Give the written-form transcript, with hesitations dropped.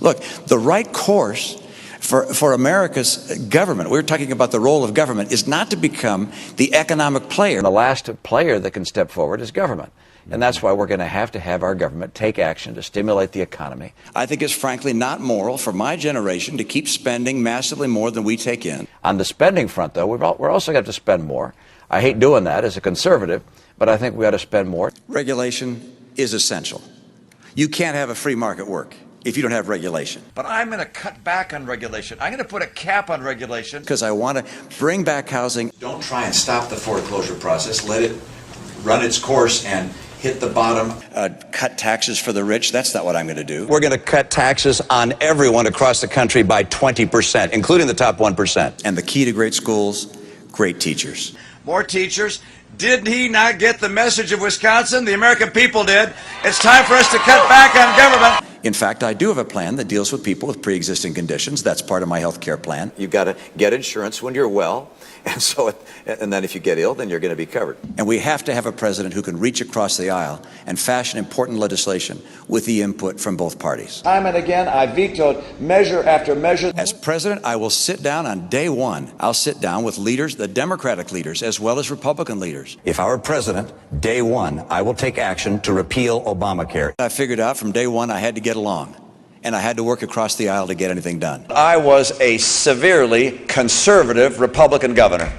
Look, the right course for America's government, we're talking about the role of government, is not to become the economic player. The last player that can step forward is government. And that's why we're going to have our government take action to stimulate the economy. I think it's frankly not moral for my generation to keep spending massively more than we take in. On the spending front, though, we're also going to have to spend more. I hate doing that as a conservative, but I think we ought to spend more. Regulation is essential. You can't have a free market work if you don't have regulation. But I'm going to cut back on regulation. I'm going to put a cap on regulation. Because I want to bring back housing. Don't try and stop the foreclosure process. Let it run its course and hit the bottom. Cut taxes for the rich. That's not what I'm going to do. We're going to cut taxes on everyone across the country by 20%, including the top 1%. And the key to great schools, great teachers. More teachers. Did he not get the message of Wisconsin? The American people did. It's time for us to cut back on government. In fact, I do have a plan that deals with people with pre-existing conditions. That's part of my health care plan. You've got to get insurance when you're well, and then if you get ill, then you're going to be covered. And we have to have a president who can reach across the aisle and fashion important legislation with the input from both parties. Time and again, I vetoed measure after measure. As president, I will sit down on day one. I'll sit down with leaders, the Democratic leaders, as well as Republican leaders. If I were president, day one, I will take action to repeal Obamacare. I figured out from day one I had to get along, and I had to work across the aisle to get anything done. I was a severely conservative Republican governor.